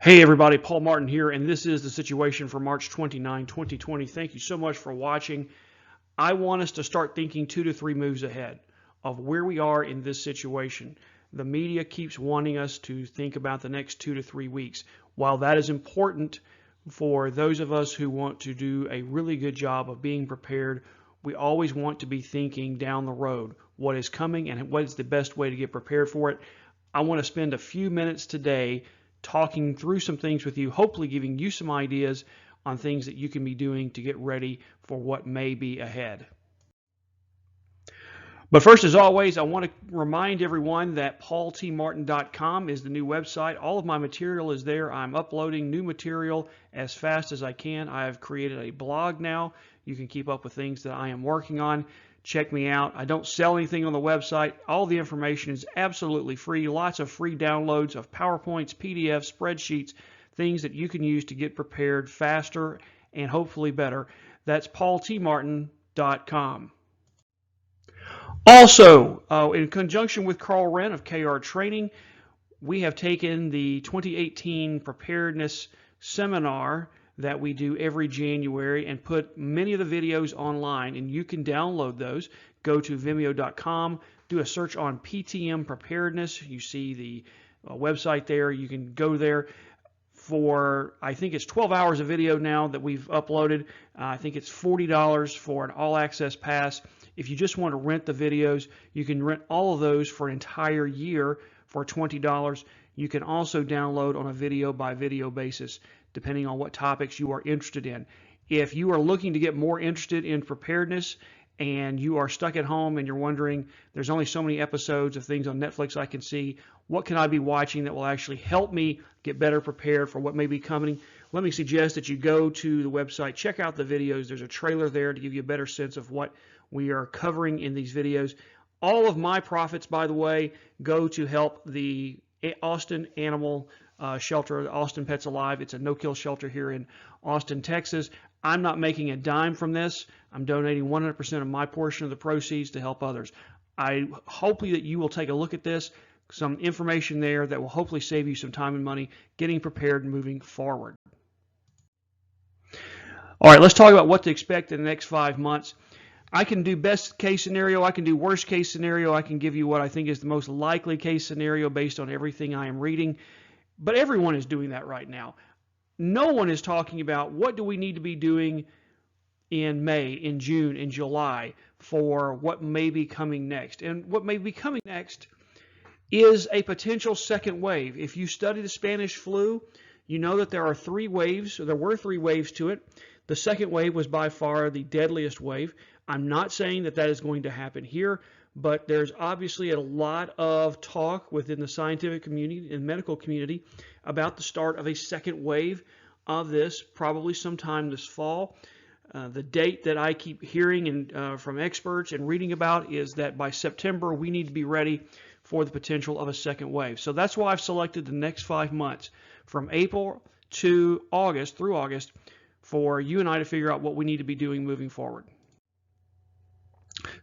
Hey everybody, Paul Martin here, and this is the situation for March 29, 2020. Thank you so much for watching. I want us to start thinking 2 to 3 moves ahead of where we are in this situation. The media keeps wanting us to think about the next 2 to 3 weeks. While that is important for those of us who want to do a really good job of being prepared, we always want to be thinking down the road what is coming and what is the best way to get prepared for it. I want to spend a few minutes today talking through some things with you, hopefully giving you some ideas on things that you can be doing to get ready for what may be ahead. But first, as always, I want to remind everyone that paultmartin.com is the new website. All of my material is there. I'm uploading new material as fast as I can. I have created a blog now. You can keep up with things that I am working on. Check me out. I don't sell anything on the website. All the information is absolutely free. Lots of free downloads of PowerPoints, PDFs, spreadsheets, things that you can use to get prepared faster and hopefully better. That's paultmartin.com. Also, in conjunction with Carl Wren of KR Training, we have taken the 2018 preparedness seminar that we do every January and put many of the videos online, and you can download those. Go to vimeo.com, do a search on PTM preparedness. You see the website there. You can go there for, I think it's 12 hours of video now that we've uploaded. I think it's $40 for an all-access pass. If you just want to rent the videos, you can rent all of those for an entire year for $20. You can also download on a video by video basis, depending on what topics you are interested in. If you are looking to get more interested in preparedness and you are stuck at home and you're wondering, there's only so many episodes of things on Netflix I can see, what can I be watching that will actually help me get better prepared for what may be coming? Let me suggest that you go to the website, check out the videos. There's a trailer there to give you a better sense of what we are covering in these videos. All of my profits, by the way, go to help the Austin Animal Shelter, Austin Pets Alive. It's a no-kill shelter here in Austin, Texas. I'm not making a dime from this. I'm donating 100% of my portion of the proceeds to help others. I hope that you will take a look at this, some information there that will hopefully save you some time and money getting prepared and moving forward. All right, let's talk about what to expect in the next 5 months. I can do best case scenario, I can do worst case scenario, I can give you what I think is the most likely case scenario based on everything I am reading. But everyone is doing that right now. No one is talking about what do we need to be doing in May, in June, in July for what may be coming next. And what may be coming next is a potential second wave. If you study the Spanish flu, you know that there are 3 waves, or there were 3 waves to it. The second wave was by far the deadliest wave. I'm not saying that that is going to happen here, but there's obviously a lot of talk within the scientific community and medical community about the start of a second wave of this, probably sometime this fall. The date that I keep hearing from experts and reading about is that by September we need to be ready for the potential of a second wave. So that's why I've selected the next 5 months from April to August, through August, for you and I to figure out what we need to be doing moving forward.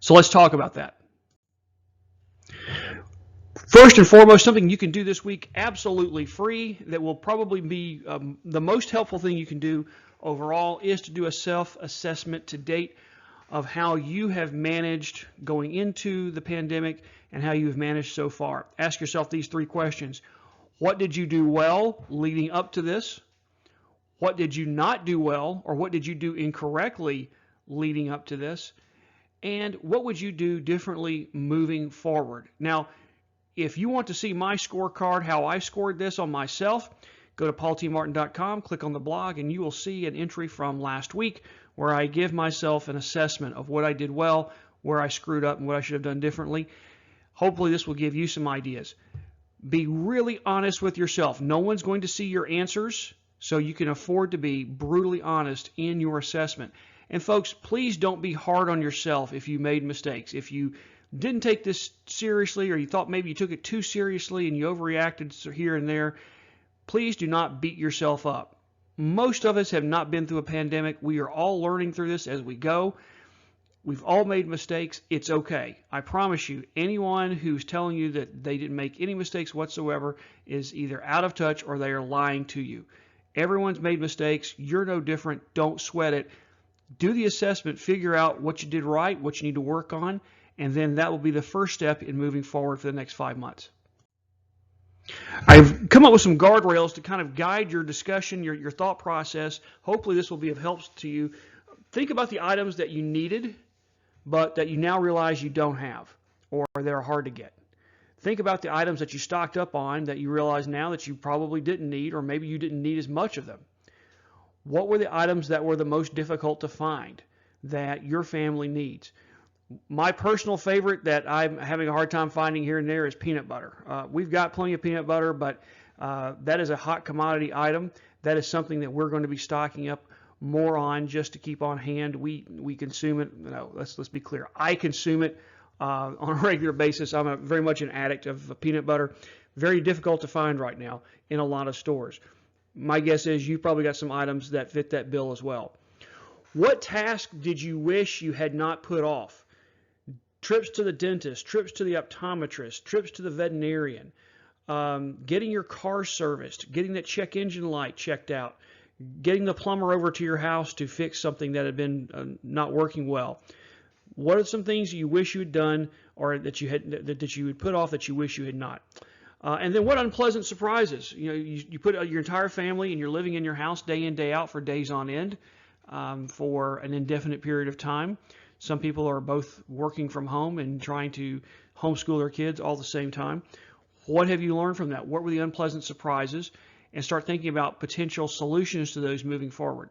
So let's talk about that. First and foremost, something you can do this week absolutely free that will probably be the most helpful thing you can do overall is to do a self-assessment to date of how you have managed going into the pandemic and how you have managed so far. Ask yourself these 3 questions. What did you do well leading up to this? What did you not do well, or what did you do incorrectly leading up to this? And what would you do differently moving forward? Now, if you want to see my scorecard, how I scored this on myself, go to paultmartin.com, click on the blog, and you will see an entry from last week where I give myself an assessment of what I did well, where I screwed up, and what I should have done differently. Hopefully this will give you some ideas. Be really honest with yourself. No one's going to see your answers, so you can afford to be brutally honest in your assessment. And folks, please don't be hard on yourself if you made mistakes. If you didn't take this seriously, or you thought maybe you took it too seriously and you overreacted here and there, please do not beat yourself up. Most of us have not been through a pandemic. We are all learning through this as we go. We've all made mistakes. It's okay. I promise you, anyone who's telling you that they didn't make any mistakes whatsoever is either out of touch or they are lying to you. Everyone's made mistakes. You're no different. Don't sweat it. Do the assessment, figure out what you did right, what you need to work on, and then that will be the first step in moving forward for the next 5 months. I've come up with some guardrails to kind of guide your discussion, your thought process. Hopefully this will be of help to you. Think about the items that you needed, but that you now realize you don't have, or they're hard to get. Think about the items that you stocked up on that you realize now that you probably didn't need, or maybe you didn't need as much of them. What were the items that were the most difficult to find that your family needs? My personal favorite that I'm having a hard time finding here and there is peanut butter. We've got plenty of peanut butter, but that is a hot commodity item. That is something that we're going to be stocking up more on just to keep on hand. We consume it. No, let's be clear. I consume it on a regular basis. I'm very much an addict of peanut butter. Very difficult to find right now in a lot of stores. My guess is you probably got some items that fit that bill as well. What task did you wish you had not put off? Trips to the dentist, trips to the optometrist, trips to the veterinarian, getting your car serviced, getting that check engine light checked out, getting the plumber over to your house to fix something that had been not working well. What are some things you wish you had done, or that you had put off that you wish you had not? And then what unpleasant surprises? You put your entire family and you're living in your house day in, day out for days on end for an indefinite period of time. Some people are both working from home and trying to homeschool their kids all at the same time. What have you learned from that? What were the unpleasant surprises? And start thinking about potential solutions to those moving forward.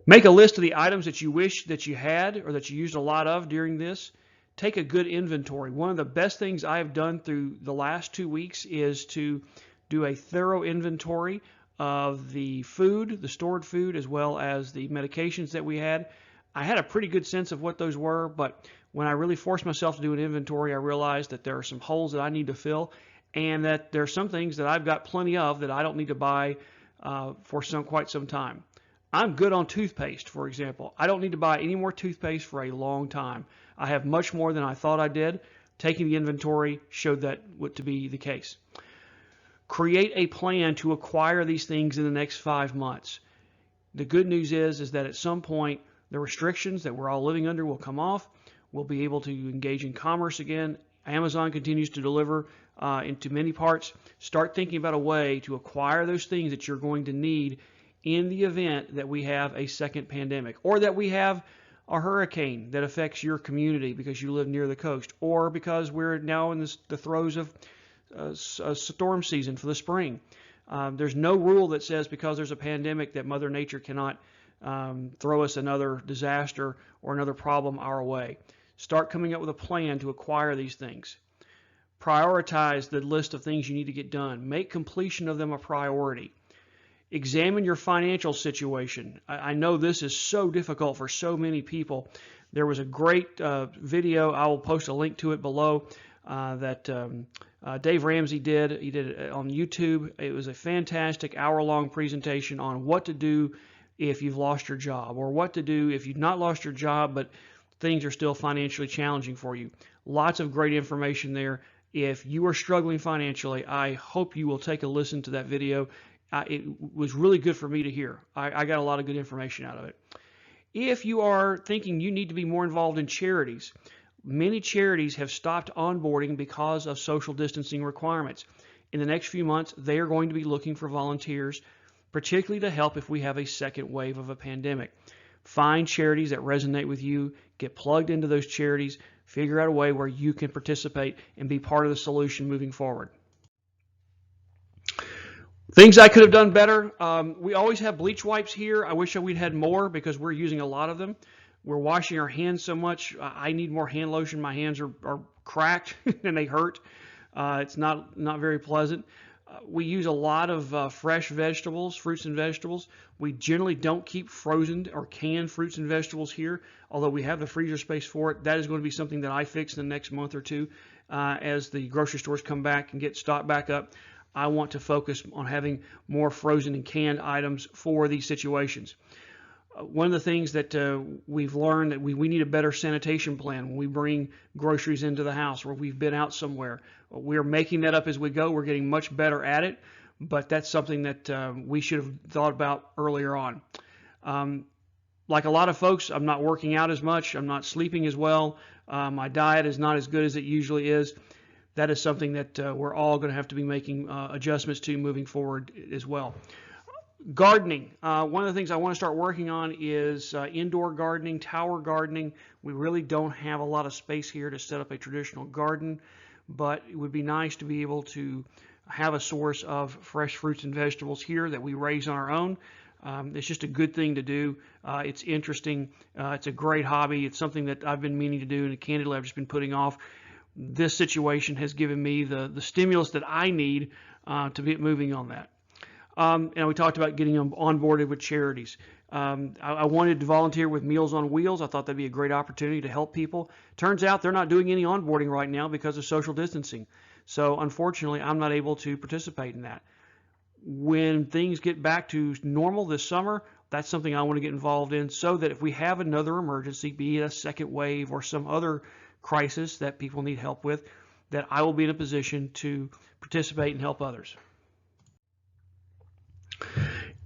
Make a list of the items that you wish that you had or that you used a lot of during this. Take a good inventory. One of the best things I have done through the last 2 weeks is to do a thorough inventory of the food, the stored food, as well as the medications that we had. I had a pretty good sense of what those were, but when I really forced myself to do an inventory, I realized that there are some holes that I need to fill, and that there are some things that I've got plenty of that I don't need to buy for quite some time. I'm good on toothpaste, for example. I don't need to buy any more toothpaste for a long time. I have much more than I thought I did. Taking the inventory showed that to be the case. Create a plan to acquire these things in the next 5 months. The good news is that at some point, the restrictions that we're all living under will come off. We'll be able to engage in commerce again. Amazon continues to deliver into many parts. Start thinking about a way to acquire those things that you're going to need in the event that we have a second pandemic, or that we have a hurricane that affects your community because you live near the coast, or because we're now in the throes of a storm season for the spring. There's no rule that says because there's a pandemic that Mother Nature cannot throw us another disaster or another problem our way. Start coming up with a plan to acquire these things. Prioritize the list of things you need to get done. Make completion of them a priority. Examine your financial situation. I know this is so difficult for so many people. There was a great video, I will post a link to it below, that Dave Ramsey did. He did it on YouTube. It was a fantastic hour-long presentation on what to do if you've lost your job, or what to do if you've not lost your job but things are still financially challenging for you. Lots of great information there. If you are struggling financially, I hope you will take a listen to that video. It was really good for me to hear. I got a lot of good information out of it. If you are thinking you need to be more involved in charities, many charities have stopped onboarding because of social distancing requirements. In the next few months, they are going to be looking for volunteers, particularly to help if we have a second wave of a pandemic. Find charities that resonate with you, get plugged into those charities, figure out a way where you can participate and be part of the solution moving forward. Things I could have done better. We always have bleach wipes here. I wish we'd had more because we're using a lot of them. We're washing our hands so much. I need more hand lotion. My hands are cracked and they hurt. It's not very pleasant. We use a lot of fresh vegetables, fruits and vegetables. We generally don't keep frozen or canned fruits and vegetables here, although we have the freezer space for it. That is going to be something that I fix in the next month or two as the grocery stores come back and get stocked back up. I want to focus on having more frozen and canned items for these situations. One of the things that we've learned that we need a better sanitation plan when we bring groceries into the house or we've been out somewhere. We're making that up as we go. We're getting much better at it, but that's something that we should have thought about earlier on. Like a lot of folks, I'm not working out as much. I'm not sleeping as well. My diet is not as good as it usually is. That is something that we're all going to have to be making adjustments to moving forward as well. Gardening. One of the things I want to start working on is indoor gardening, tower gardening. We really don't have a lot of space here to set up a traditional garden, but it would be nice to be able to have a source of fresh fruits and vegetables here that we raise on our own. It's just a good thing to do. It's interesting. It's a great hobby. It's something that I've been meaning to do, and candidly I've just been putting off. This situation has given me the stimulus that I need to be moving on that. And we talked about getting them onboarded with charities. I wanted to volunteer with Meals on Wheels. I thought that'd be a great opportunity to help people. Turns out they're not doing any onboarding right now because of social distancing. So unfortunately, I'm not able to participate in that. When things get back to normal this summer, that's something I want to get involved in so that if we have another emergency, be it a second wave or some other crisis that people need help with, that I will be in a position to participate and help others.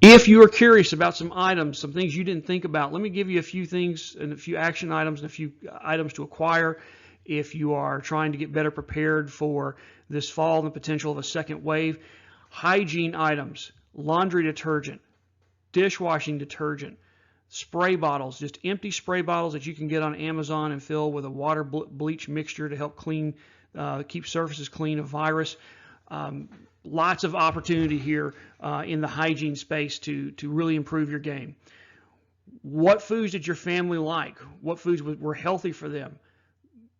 If you are curious about some items, some things you didn't think about, let me give you a few things and a few action items and a few items to acquire if you are trying to get better prepared for this fall and the potential of a second wave. Hygiene items, laundry detergent, dishwashing detergent, spray bottles, just empty spray bottles that you can get on Amazon and fill with a water bleach mixture to help clean, keep surfaces clean of virus. Lots of opportunity here in the hygiene space to really improve your game. What foods did your family like? What foods were healthy for them?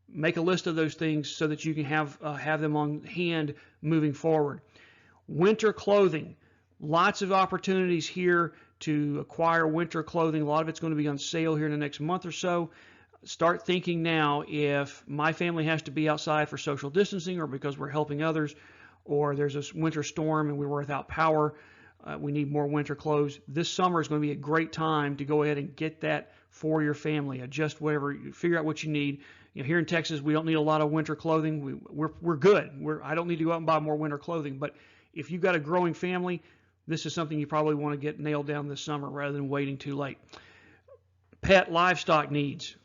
Make a list of those things so that you can have them on hand moving forward. Winter clothing. Lots of opportunities here to acquire winter clothing. A lot of it's going to be on sale here in the next month or so. Start thinking now, if my family has to be outside for social distancing or because we're helping others, or there's a winter storm and we're without power, we need more winter clothes. This summer is going to be a great time to go ahead and get that for your family. Adjust whatever, figure out what you need. You know, here in Texas, we don't need a lot of winter clothing. We're good. I don't need to go out and buy more winter clothing. But if you've got a growing family, this is something you probably want to get nailed down this summer rather than waiting too late. Pet livestock needs.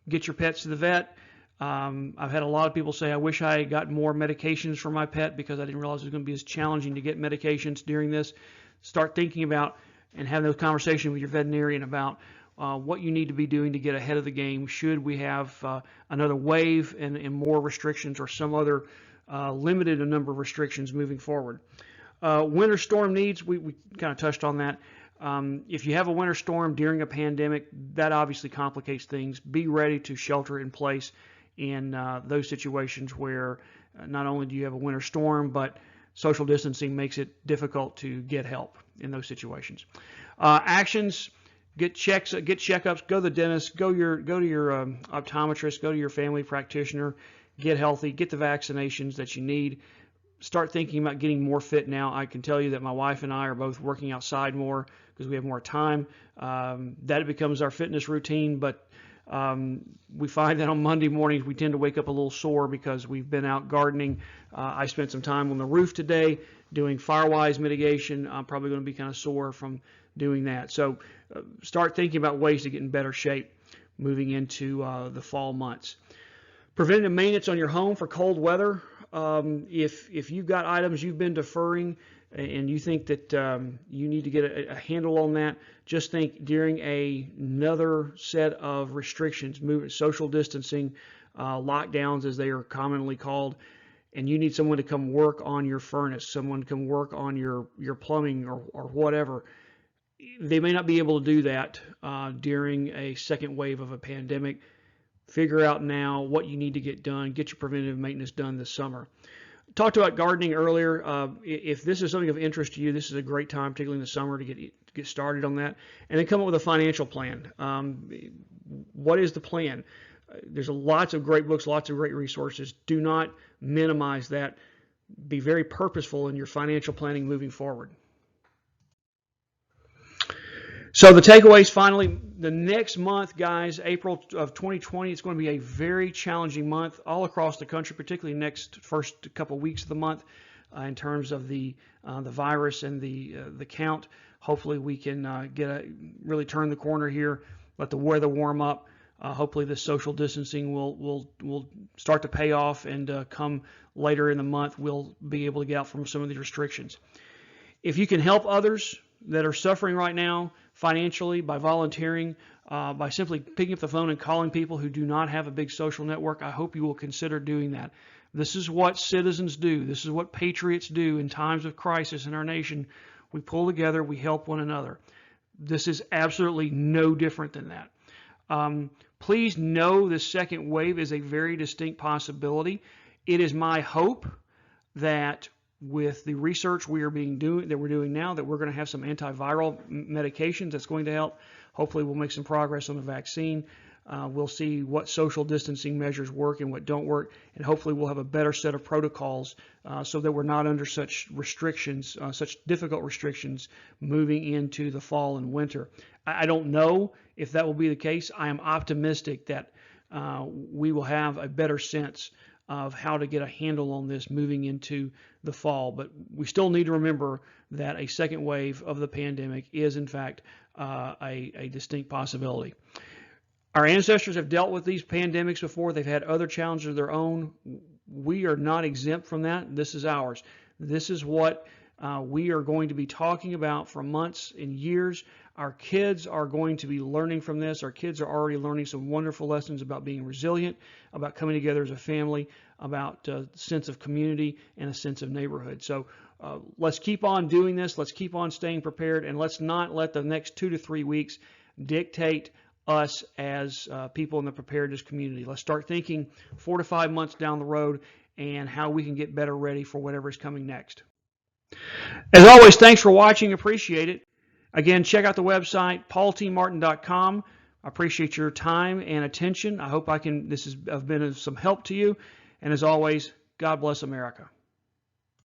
Get your pets to the vet. I've had a lot of people say, I wish I had got more medications for my pet because I didn't realize it was going to be as challenging to get medications during this. Start thinking about and having those conversations with your veterinarian about what you need to be doing to get ahead of the game should we have another wave and more restrictions or some other limited number of restrictions moving forward. Winter storm needs, we kind of touched on that. If you have a winter storm during a pandemic, that obviously complicates things. Be ready to shelter in place in those situations where not only do you have a winter storm, but social distancing makes it difficult to get help in those situations. Actions: get checkups, go to the dentist, go to your optometrist, go to your family practitioner, get healthy, get the vaccinations that you need. Start thinking about getting more fit now. I can tell you that my wife and I are both working outside more because we have more time. That becomes our fitness routine, but we find that on Monday mornings we tend to wake up a little sore because we've been out gardening. I spent some time on the roof today doing firewise mitigation. I'm probably going to be kind of sore from doing that. So start thinking about ways to get in better shape moving into the fall months. Preventative maintenance on your home for cold weather. If you've got items you've been deferring and you think that you need to get a handle on that, just think during another set of restrictions, social distancing, lockdowns as they are commonly called, and you need someone to come work on your furnace, someone to come work on your plumbing or whatever, they may not be able to do that during a second wave of a pandemic. Figure out now what you need to get done. Get your preventative maintenance done this summer. Talked about gardening earlier. If this is something of interest to you, this is a great time, particularly in the summer, to get started on that. And then come up with a financial plan. What is the plan? There's lots of great books, lots of great resources. Do not minimize that. Be very purposeful in your financial planning moving forward. So the takeaways finally, the next month, guys, April of 2020, it's going to be a very challenging month all across the country, particularly next first couple weeks of the month in terms of the virus and the count. Hopefully we can really turn the corner here, let the weather warm up. Hopefully the social distancing will start to pay off, and come later in the month we'll be able to get out from some of these restrictions. If you can help others that are suffering right now financially by volunteering, by simply picking up the phone and calling people who do not have a big social network, I hope you will consider doing that. This is what citizens do. This is what patriots do in times of crisis in our nation. We pull together, we help one another. This is absolutely no different than that. Please know this second wave is a very distinct possibility. It is my hope that with the research we're doing now, that we're going to have some antiviral medications that's going to help. Hopefully we'll make some progress on the vaccine. We'll see what social distancing measures work and what don't work, and hopefully we'll have a better set of protocols so that we're not under such restrictions, such difficult restrictions moving into the fall and winter. I don't know if that will be the case. I am optimistic that we will have a better sense of how to get a handle on this moving into the fall. But we still need to remember that a second wave of the pandemic is in fact a distinct possibility. Our ancestors have dealt with these pandemics before. They've had other challenges of their own. We are not exempt from that. This is ours. This is what we are going to be talking about for months and years. Our kids are going to be learning from this. Our kids are already learning some wonderful lessons about being resilient, about coming together as a family, about a sense of community and a sense of neighborhood. So let's keep on doing this. Let's keep on staying prepared, and let's not let the next 2 to 3 weeks dictate us as people in the preparedness community. Let's start thinking 4 to 5 months down the road and how we can get better ready for whatever is coming next. As always, thanks for watching. Appreciate it. Again, check out the website, paultmartin.com. I appreciate your time and attention. I hope this has been of some help to you. And as always, God bless America.